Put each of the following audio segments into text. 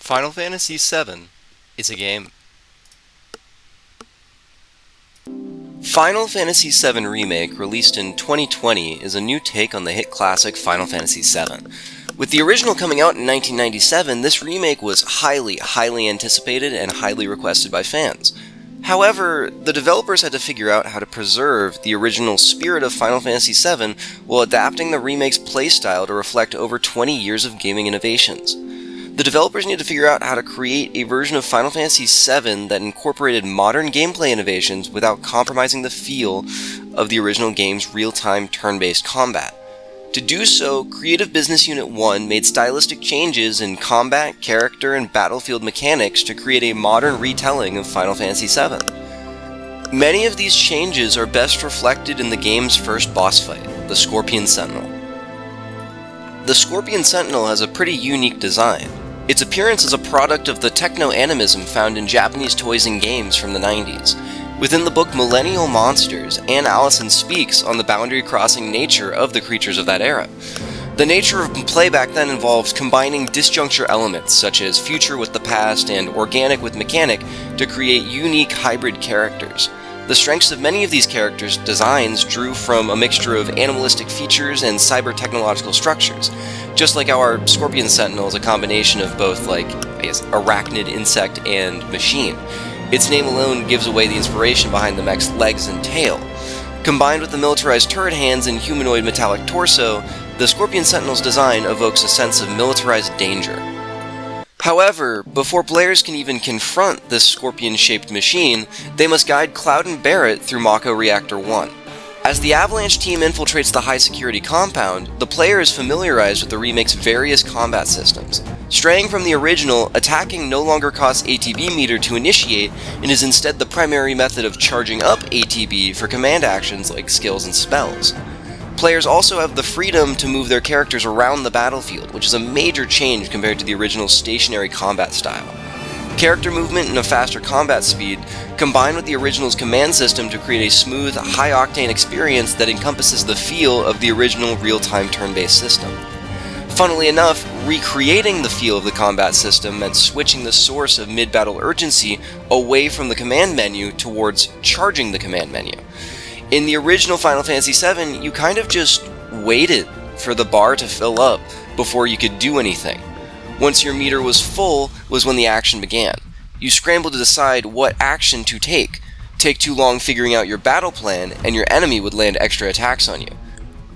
Final Fantasy VII is a game. Final Fantasy VII Remake, released in 2020, is a new take on the hit classic Final Fantasy VII. With the original coming out in 1997, this remake was highly anticipated and highly requested by fans. However, the developers had to figure out how to preserve the original spirit of Final Fantasy VII while adapting the remake's playstyle to reflect over 20 years of gaming innovations. The developers needed to figure out how to create a version of Final Fantasy VII that incorporated modern gameplay innovations without compromising the feel of the original game's real-time turn-based combat. To do so, Creative Business Unit 1 made stylistic changes in combat, character, and battlefield mechanics to create a modern retelling of Final Fantasy VII. Many of these changes are best reflected in the game's first boss fight, the Scorpion Sentinel. The Scorpion Sentinel has a pretty unique design. Its appearance is a product of the techno-animism found in Japanese toys and games from the 90s. Within the book Millennial Monsters, Anne Allison speaks on the boundary-crossing nature of the creatures of that era. The nature of play back then involved combining disjuncture elements, such as future with the past and organic with mechanic, to create unique hybrid characters. The strengths of many of these characters' designs drew from a mixture of animalistic features and cyber-technological structures. Just like our Scorpion Sentinel is a combination of both, arachnid, insect, and machine. Its name alone gives away the inspiration behind the mech's legs and tail. Combined with the militarized turret hands and humanoid metallic torso, the Scorpion Sentinel's design evokes a sense of militarized danger. However, before players can even confront this scorpion-shaped machine, they must guide Cloud and Barret through Mako Reactor 1. As the Avalanche team infiltrates the high-security compound, the player is familiarized with the remake's various combat systems. Straying from the original, attacking no longer costs ATB meter to initiate and is instead the primary method of charging up ATB for command actions like skills and spells. Players also have the freedom to move their characters around the battlefield, which is a major change compared to the original stationary combat style. Character movement and a faster combat speed combine with the original's command system to create a smooth, high-octane experience that encompasses the feel of the original real-time turn-based system. Funnily enough, recreating the feel of the combat system meant switching the source of mid-battle urgency away from the command menu towards charging the command menu. In the original Final Fantasy VII, you kind of just waited for the bar to fill up before you could do anything. Once your meter was full was when the action began. You scrambled to decide what action to take. Take too long figuring out your battle plan, and your enemy would land extra attacks on you.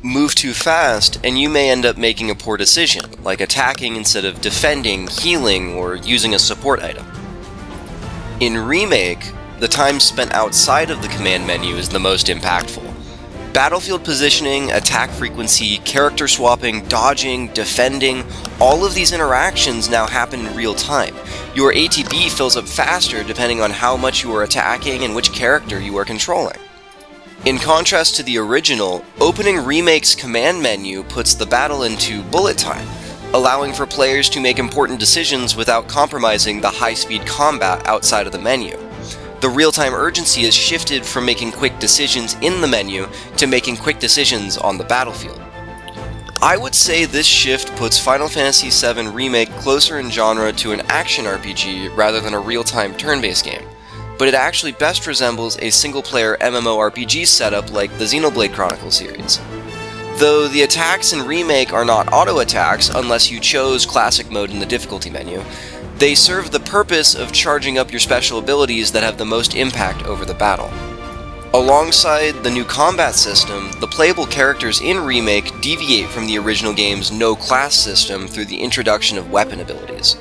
Move too fast, and you may end up making a poor decision, like attacking instead of defending, healing, or using a support item. In Remake, the time spent outside of the command menu is the most impactful. Battlefield positioning, attack frequency, character swapping, dodging, defending, all of these interactions now happen in real time. Your ATB fills up faster depending on how much you are attacking and which character you are controlling. In contrast to the original, opening Remake's command menu puts the battle into bullet time, allowing for players to make important decisions without compromising the high-speed combat outside of the menu. The real-time urgency is shifted from making quick decisions in the menu to making quick decisions on the battlefield. I would say this shift puts Final Fantasy VII Remake closer in genre to an action RPG rather than a real-time turn-based game, but it actually best resembles a single-player MMORPG setup like the Xenoblade Chronicles series. Though the attacks in Remake are not auto-attacks unless you chose Classic mode in the difficulty menu, they serve the purpose of charging up your special abilities that have the most impact over the battle. Alongside the new combat system, the playable characters in Remake deviate from the original game's no-class system through the introduction of weapon abilities.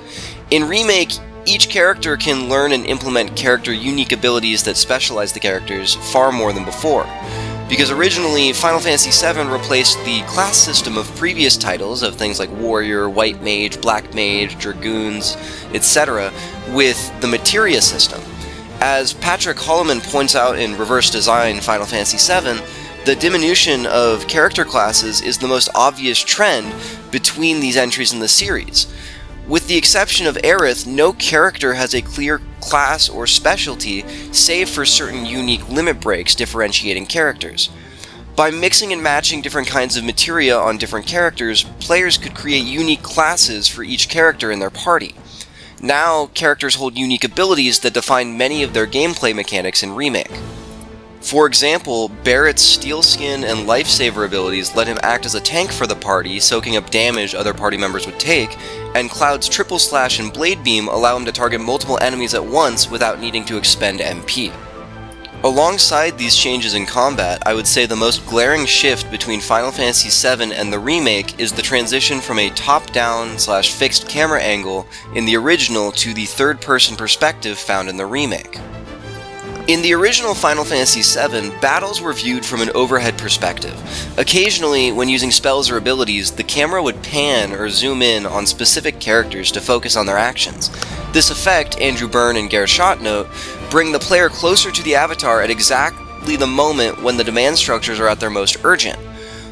In Remake, each character can learn and implement character-unique abilities that specialize the characters far more than before. Because originally, Final Fantasy VII replaced the class system of previous titles of things like Warrior, White Mage, Black Mage, Dragoons, etc. with the Materia system. As Patrick Holloman points out in Reverse Design Final Fantasy VII, the diminution of character classes is the most obvious trend between these entries in the series. With the exception of Aerith, no character has a clear class or specialty, save for certain unique limit breaks differentiating characters. By mixing and matching different kinds of materia on different characters, players could create unique classes for each character in their party. Now, characters hold unique abilities that define many of their gameplay mechanics in Remake. For example, Barrett's Steel Skin and Lifesaver abilities let him act as a tank for the party, soaking up damage other party members would take, and Cloud's Triple Slash and Blade Beam allow him to target multiple enemies at once without needing to expend MP. Alongside these changes in combat, I would say the most glaring shift between Final Fantasy VII and the remake is the transition from a top-down/fixed camera angle in the original to the third-person perspective found in the remake. In the original Final Fantasy VII, battles were viewed from an overhead perspective. Occasionally, when using spells or abilities, the camera would pan or zoom in on specific characters to focus on their actions. This effect, Andrew Byrne and Gershot note, bring the player closer to the avatar at exactly the moment when the demand structures are at their most urgent.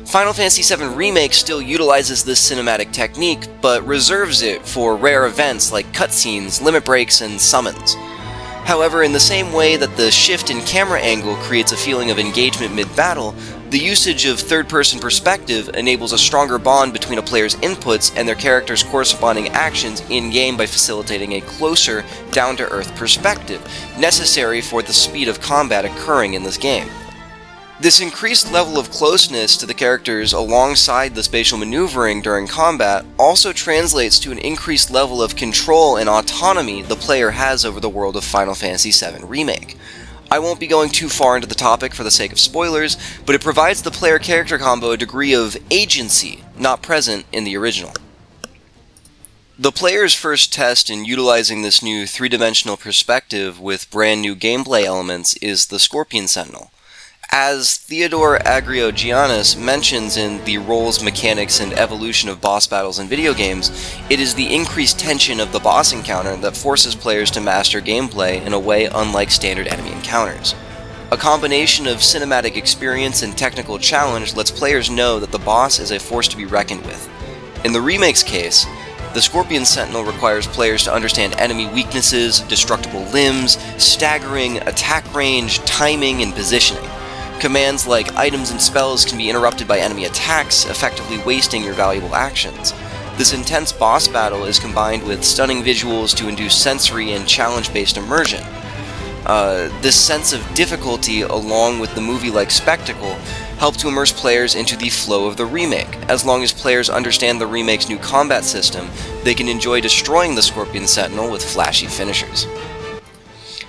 Final Fantasy VII Remake still utilizes this cinematic technique, but reserves it for rare events like cutscenes, limit breaks, and summons. However, in the same way that the shift in camera angle creates a feeling of engagement mid-battle, the usage of third-person perspective enables a stronger bond between a player's inputs and their character's corresponding actions in-game by facilitating a closer, down-to-earth perspective, necessary for the speed of combat occurring in this game. This increased level of closeness to the characters alongside the spatial maneuvering during combat also translates to an increased level of control and autonomy the player has over the world of Final Fantasy VII Remake. I won't be going too far into the topic for the sake of spoilers, but it provides the player-character combo a degree of agency not present in the original. The player's first test in utilizing this new three-dimensional perspective with brand new gameplay elements is the Scorpion Sentinel. As Theodore Agriogiannis mentions in The Roles, Mechanics, and Evolution of Boss Battles in Video Games, it is the increased tension of the boss encounter that forces players to master gameplay in a way unlike standard enemy encounters. A combination of cinematic experience and technical challenge lets players know that the boss is a force to be reckoned with. In the remake's case, the Scorpion Sentinel requires players to understand enemy weaknesses, destructible limbs, staggering, attack range, timing, and positioning. Commands like items and spells can be interrupted by enemy attacks, effectively wasting your valuable actions. This intense boss battle is combined with stunning visuals to induce sensory and challenge-based immersion. This sense of difficulty, along with the movie-like spectacle, help to immerse players into the flow of the remake. As long as players understand the remake's new combat system, they can enjoy destroying the Scorpion Sentinel with flashy finishers.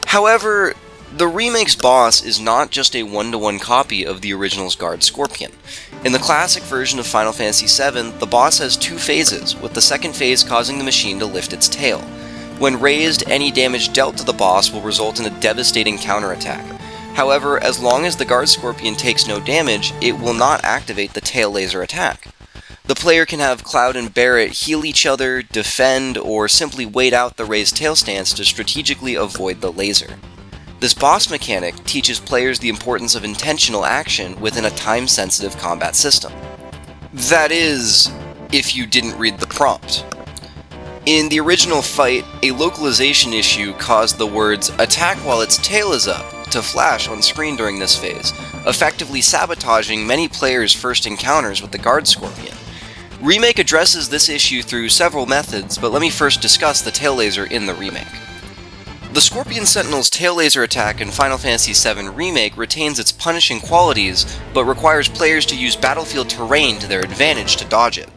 However, the remake's boss is not just a one-to-one copy of the original's Guard Scorpion. In the classic version of Final Fantasy VII, the boss has two phases, with the second phase causing the machine to lift its tail. When raised, any damage dealt to the boss will result in a devastating counterattack. However, as long as the Guard Scorpion takes no damage, it will not activate the tail laser attack. The player can have Cloud and Barrett heal each other, defend, or simply wait out the raised tail stance to strategically avoid the laser. This boss mechanic teaches players the importance of intentional action within a time-sensitive combat system. That is, if you didn't read the prompt. In the original fight, a localization issue caused the words "attack while its tail is up" to flash on screen during this phase, effectively sabotaging many players' first encounters with the Guard Scorpion. Remake addresses this issue through several methods, but let me first discuss the tail laser in the remake. The Scorpion Sentinel's tail laser attack in Final Fantasy VII Remake retains its punishing qualities, but requires players to use battlefield terrain to their advantage to dodge it.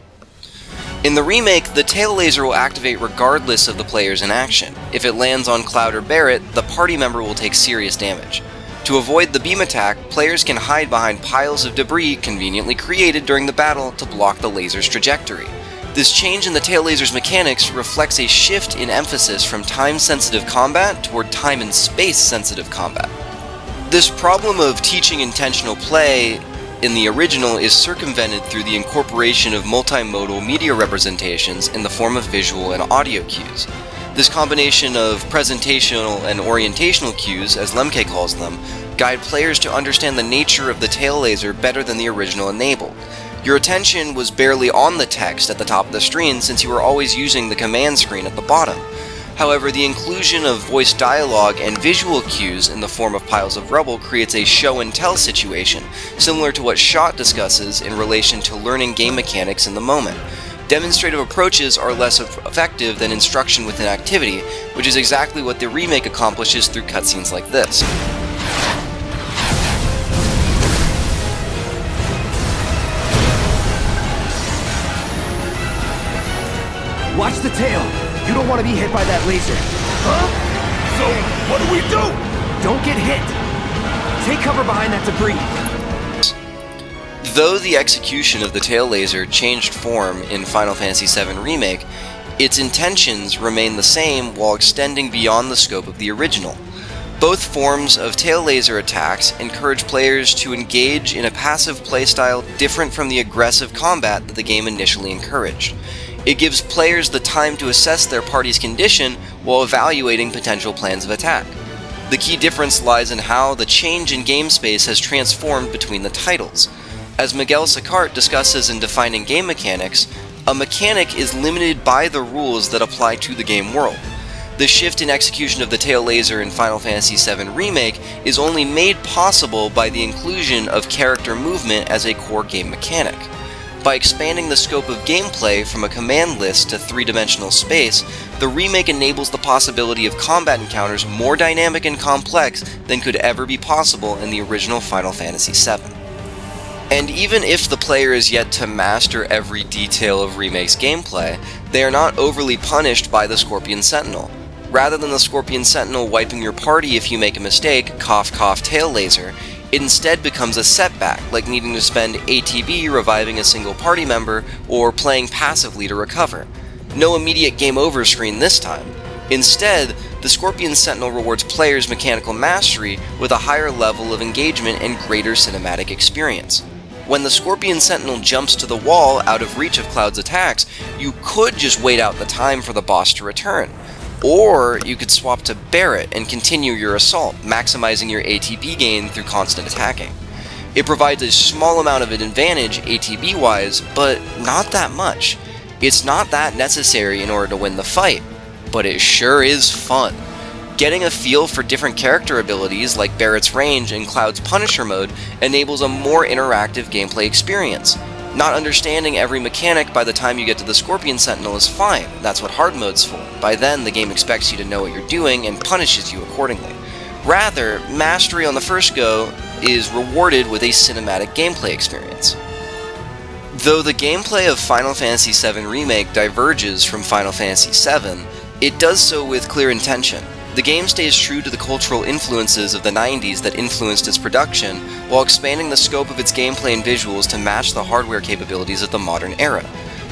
In the remake, the tail laser will activate regardless of the players in action. If it lands on Cloud or Barrett, the party member will take serious damage. To avoid the beam attack, players can hide behind piles of debris conveniently created during the battle to block the laser's trajectory. This change in the tail laser's mechanics reflects a shift in emphasis from time-sensitive combat toward time and space-sensitive combat. This problem of teaching intentional play in the original is circumvented through the incorporation of multimodal media representations in the form of visual and audio cues. This combination of presentational and orientational cues, as Lemke calls them, guide players to understand the nature of the tail laser better than the original enabled. Your attention was barely on the text at the top of the screen since you were always using the command screen at the bottom. However, the inclusion of voice dialogue and visual cues in the form of piles of rubble creates a show-and-tell situation, similar to what Schott discusses in relation to learning game mechanics in the moment. Demonstrative approaches are less effective than instruction within activity, which is exactly what the remake accomplishes through cutscenes like this. Watch the tail! You don't want to be hit by that laser. Huh? So, what do we do? Don't get hit! Take cover behind that debris. Though the execution of the tail laser changed form in Final Fantasy VII Remake, its intentions remain the same while extending beyond the scope of the original. Both forms of tail laser attacks encourage players to engage in a passive playstyle different from the aggressive combat that the game initially encouraged. It gives players the time to assess their party's condition while evaluating potential plans of attack. The key difference lies in how the change in game space has transformed between the titles. As Miguel Sicart discusses in Defining Game Mechanics, a mechanic is limited by the rules that apply to the game world. The shift in execution of the tail laser in Final Fantasy VII Remake is only made possible by the inclusion of character movement as a core game mechanic. By expanding the scope of gameplay from a command list to three-dimensional space, the remake enables the possibility of combat encounters more dynamic and complex than could ever be possible in the original Final Fantasy VII. And even if the player is yet to master every detail of Remake's gameplay, they are not overly punished by the Scorpion Sentinel. Rather than the Scorpion Sentinel wiping your party if you make a mistake, cough cough tail laser, it instead becomes a setback, like needing to spend ATB reviving a single party member or playing passively to recover. No immediate game over screen this time. Instead, the Scorpion Sentinel rewards players' mechanical mastery with a higher level of engagement and greater cinematic experience. When the Scorpion Sentinel jumps to the wall out of reach of Cloud's attacks, you could just wait out the time for the boss to return. Or you could swap to Barret and continue your assault, maximizing your ATB gain through constant attacking. It provides a small amount of an advantage ATB-wise, but not that much. It's not that necessary in order to win the fight, but it sure is fun. Getting a feel for different character abilities like Barret's range and Cloud's Punisher mode enables a more interactive gameplay experience. Not understanding every mechanic by the time you get to the Scorpion Sentinel is fine, that's what hard mode's for. By then, the game expects you to know what you're doing and punishes you accordingly. Rather, mastery on the first go is rewarded with a cinematic gameplay experience. Though the gameplay of Final Fantasy VII Remake diverges from Final Fantasy VII, it does so with clear intention. The game stays true to the cultural influences of the 90s that influenced its production, while expanding the scope of its gameplay and visuals to match the hardware capabilities of the modern era.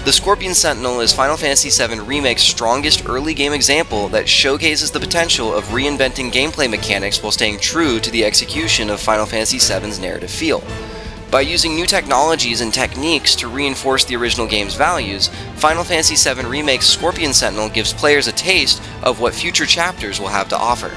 The Scorpion Sentinel is Final Fantasy VII Remake's strongest early game example that showcases the potential of reinventing gameplay mechanics while staying true to the execution of Final Fantasy VII's narrative feel. By using new technologies and techniques to reinforce the original game's values, Final Fantasy VII Remake's Scorpion Sentinel gives players a taste of what future chapters will have to offer.